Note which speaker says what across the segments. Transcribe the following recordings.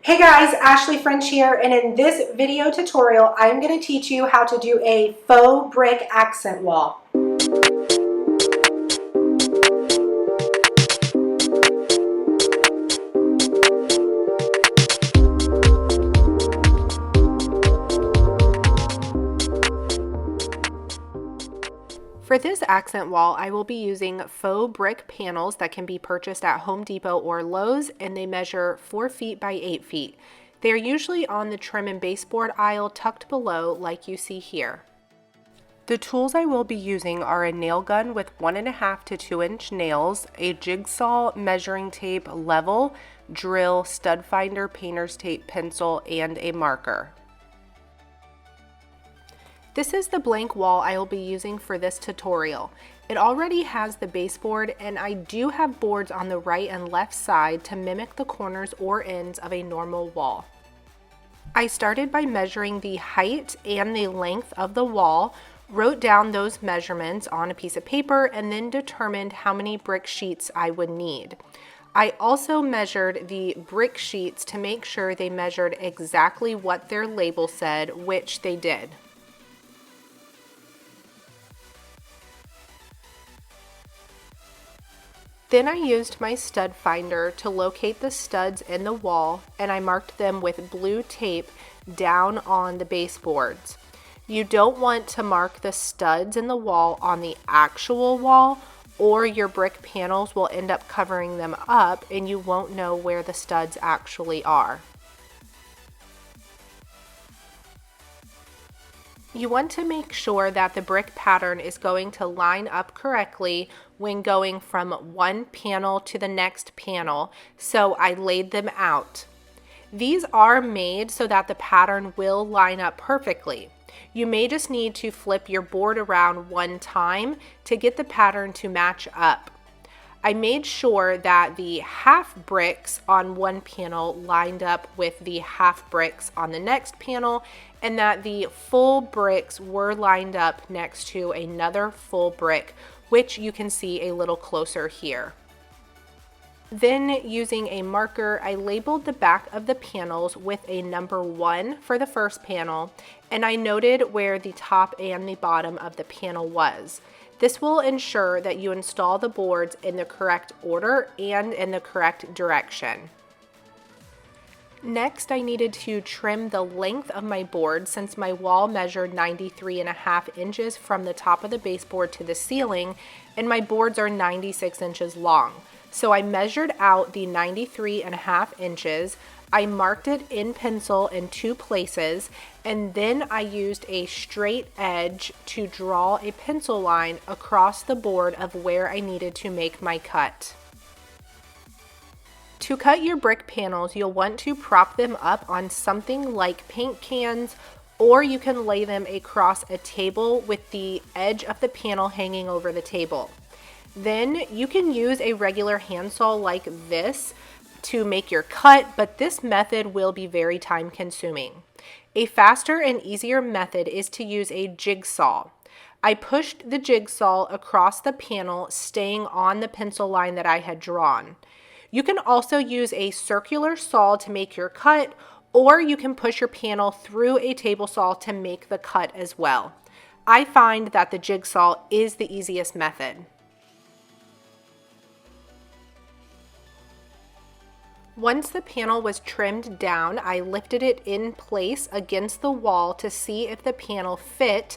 Speaker 1: Hey guys, Ashley French here, and in this video tutorial, I'm going to teach you how to do a faux brick accent wall. For this accent wall, I will be using faux brick panels that can be purchased at Home Depot or Lowe's, and they measure 4 feet by 8 feet. They are usually on the trim and baseboard aisle tucked below like you see here. The tools I will be using are a nail gun with 1.5 to 2 inch nails, a jigsaw, measuring tape, level, drill, stud finder, painter's tape, pencil, and a marker. This is the blank wall I will be using for this tutorial. It already has the baseboard, and I do have boards on the right and left side to mimic the corners or ends of a normal wall. I started by measuring the height and the length of the wall, wrote down those measurements on a piece of paper, and then determined how many brick sheets I would need. I also measured the brick sheets to make sure they measured exactly what their label said, which they did. Then I used my stud finder to locate the studs in the wall, and I marked them with blue tape down on the baseboards. You don't want to mark the studs in the wall on the actual wall, or your brick panels will end up covering them up and you won't know where the studs actually are. You want to make sure that the brick pattern is going to line up correctly when going from one panel to the next panel, so I laid them out. These are made so that the pattern will line up perfectly. You may just need to flip your board around one time to get the pattern to match up. I made sure that the half bricks on one panel lined up with the half bricks on the next panel, and that the full bricks were lined up next to another full brick, which you can see a little closer here. Then, using a marker, I labeled the back of the panels with a number 1 for the first panel, and I noted where the top and the bottom of the panel was. This will ensure that you install the boards in the correct order and in the correct direction. Next, I needed to trim the length of my board since my wall measured 93.5 inches from the top of the baseboard to the ceiling, and my boards are 96 inches long. So I measured out the 93.5 inches, I marked it in pencil in 2 places, and then I used a straight edge to draw a pencil line across the board of where I needed to make my cut. To cut your brick panels, you'll want to prop them up on something like paint cans, or you can lay them across a table with the edge of the panel hanging over the table. Then you can use a regular handsaw like this to make your cut, but this method will be very time consuming. A faster and easier method is to use a jigsaw. I pushed the jigsaw across the panel, staying on the pencil line that I had drawn. You can also use a circular saw to make your cut, or you can push your panel through a table saw to make the cut as well. I find that the jigsaw is the easiest method. Once the panel was trimmed down, I lifted it in place against the wall to see if the panel fit,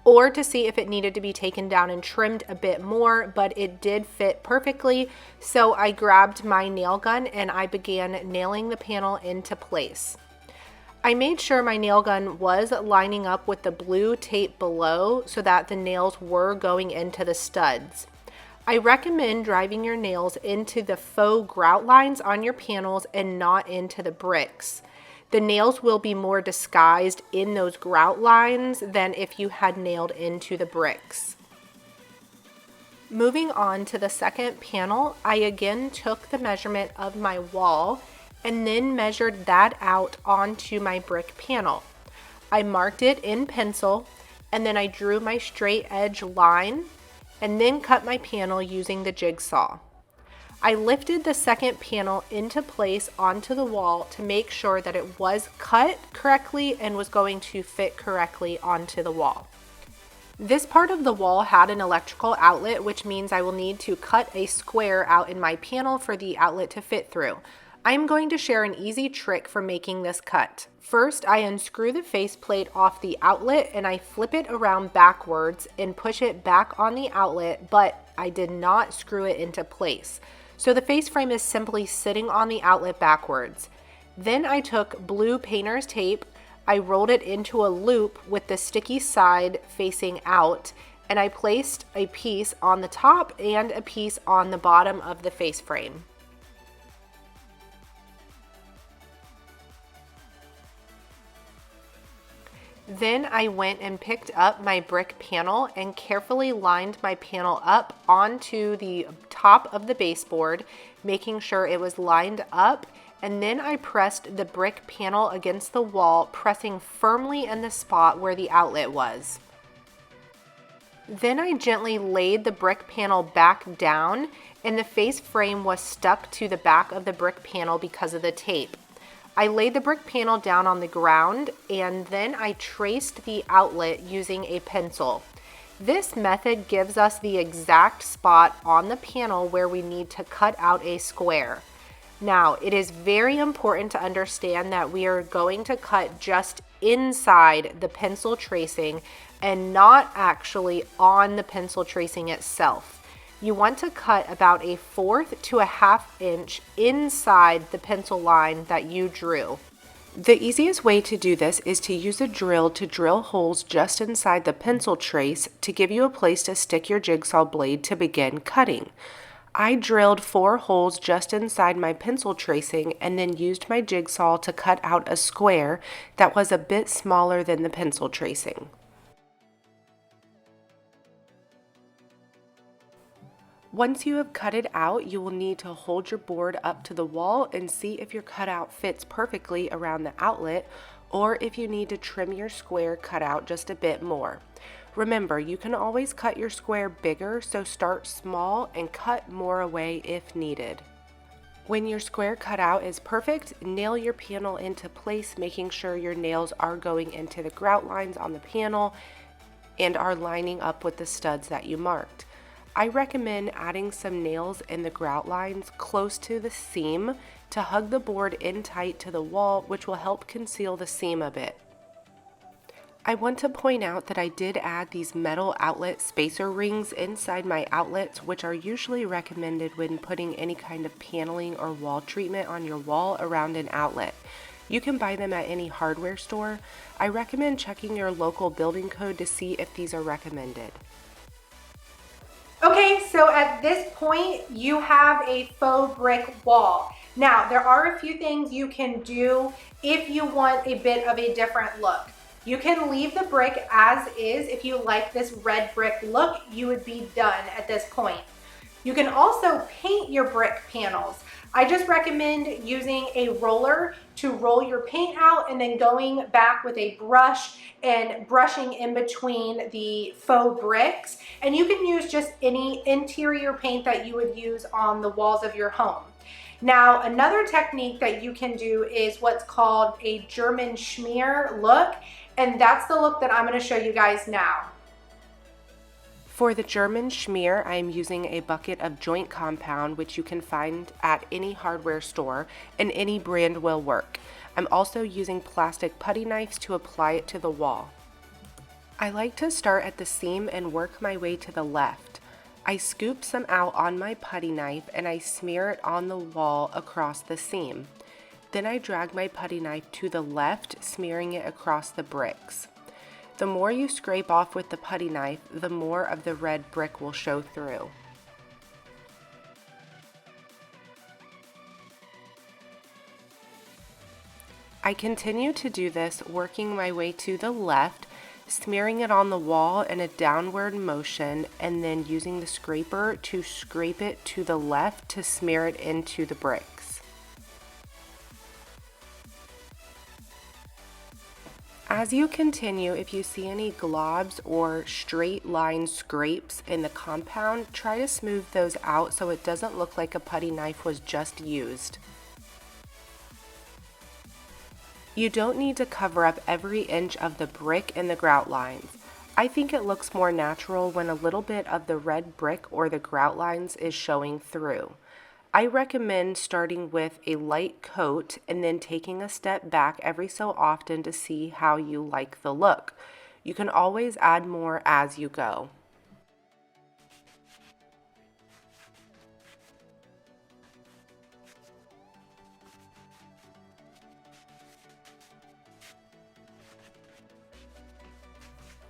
Speaker 1: or to see if it needed to be taken down and trimmed a bit more, but it did fit perfectly. So I grabbed my nail gun and I began nailing the panel into place. I made sure my nail gun was lining up with the blue tape below so that the nails were going into the studs. I recommend driving your nails into the faux grout lines on your panels and not into the bricks. The nails will be more disguised in those grout lines than if you had nailed into the bricks. Moving on to the second panel, I again took the measurement of my wall and then measured that out onto my brick panel. I marked it in pencil, and then I drew my straight edge line and then cut my panel using the jigsaw. I lifted the second panel into place onto the wall to make sure that it was cut correctly and was going to fit correctly onto the wall. This part of the wall had an electrical outlet, which means I will need to cut a square out in my panel for the outlet to fit through. I'm going to share an easy trick for making this cut. First, I unscrew the faceplate off the outlet and I flip it around backwards and push it back on the outlet, but I did not screw it into place. So the face frame is simply sitting on the outlet backwards. Then I took blue painter's tape, I rolled it into a loop with the sticky side facing out, and I placed a piece on the top and a piece on the bottom of the face frame. Then I went and picked up my brick panel and carefully lined my panel up onto the top of the baseboard, making sure it was lined up, and then I pressed the brick panel against the wall, pressing firmly in the spot where the outlet was. Then I gently laid the brick panel back down, and the face frame was stuck to the back of the brick panel because of the tape. I laid the brick panel down on the ground and then I traced the outlet using a pencil. This method gives us the exact spot on the panel where we need to cut out a square. Now, it is very important to understand that we are going to cut just inside the pencil tracing and not actually on the pencil tracing itself. You want to cut about 1/4 to 1/2 inch inside the pencil line that you drew. The easiest way to do this is to use a drill to drill holes just inside the pencil trace to give you a place to stick your jigsaw blade to begin cutting. I drilled 4 holes just inside my pencil tracing and then used my jigsaw to cut out a square that was a bit smaller than the pencil tracing. Once you have cut it out, you will need to hold your board up to the wall and see if your cutout fits perfectly around the outlet, or if you need to trim your square cutout just a bit more. Remember, you can always cut your square bigger, so start small and cut more away if needed. When your square cutout is perfect, nail your panel into place, making sure your nails are going into the grout lines on the panel and are lining up with the studs that you marked. I recommend adding some nails in the grout lines close to the seam to hug the board in tight to the wall, which will help conceal the seam a bit. I want to point out that I did add these metal outlet spacer rings inside my outlets, which are usually recommended when putting any kind of paneling or wall treatment on your wall around an outlet. You can buy them at any hardware store. I recommend checking your local building code to see if these are recommended.
Speaker 2: Okay, so at this point, you have a faux brick wall. Now, there are a few things you can do if you want a bit of a different look. You can leave the brick as is. If you like this red brick look, you would be done at this point. You can also paint your brick panels. I just recommend using a roller to roll your paint out and then going back with a brush and brushing in between the faux bricks. And you can use just any interior paint that you would use on the walls of your home. Now, another technique that you can do is what's called a German schmear look, and that's the look that I'm going to show you guys now.
Speaker 1: For the German schmear, I am using a bucket of joint compound, which you can find at any hardware store, and any brand will work. I'm also using plastic putty knives to apply it to the wall. I like to start at the seam and work my way to the left. I scoop some out on my putty knife and I smear it on the wall across the seam. Then I drag my putty knife to the left, smearing it across the bricks. The more you scrape off with the putty knife, the more of the red brick will show through. I continue to do this, working my way to the left, smearing it on the wall in a downward motion, and then using the scraper to scrape it to the left to smear it into the bricks. As you continue, if you see any globs or straight line scrapes in the compound, try to smooth those out so it doesn't look like a putty knife was just used. You don't need to cover up every inch of the brick and the grout lines. I think it looks more natural when a little bit of the red brick or the grout lines is showing through. I recommend starting with a light coat and then taking a step back every so often to see how you like the look. You can always add more as you go.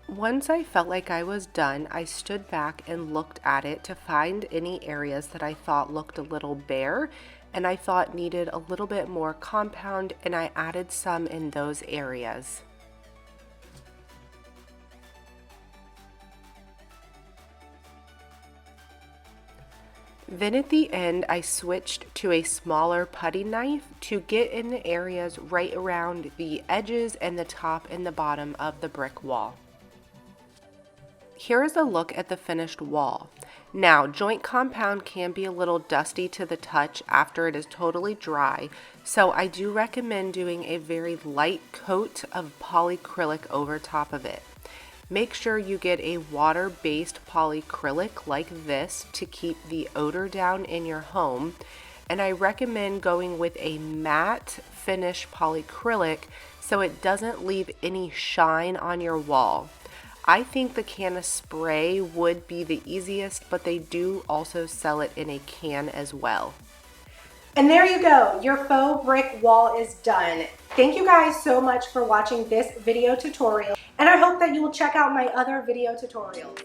Speaker 1: Once I felt like I was done, I stood back and looked at it to find any areas that I thought looked a little bare and I thought needed a little bit more compound, and I added some in those areas. Then at the end, I switched to a smaller putty knife to get in the areas right around the edges and the top and the bottom of the brick wall. Here is a look at the finished wall. Now, joint compound can be a little dusty to the touch after it is totally dry, so I do recommend doing a very light coat of polyacrylic over top of it. Make sure you get a water-based polyacrylic like this to keep the odor down in your home, and I recommend going with a matte finish polyacrylic so it doesn't leave any shine on your wall. I think the can of spray would be the easiest, but they do also sell it in a can as well.
Speaker 2: And there you go, your faux brick wall is done. Thank you guys so much for watching this video tutorial, and I hope that you will check out my other video tutorials.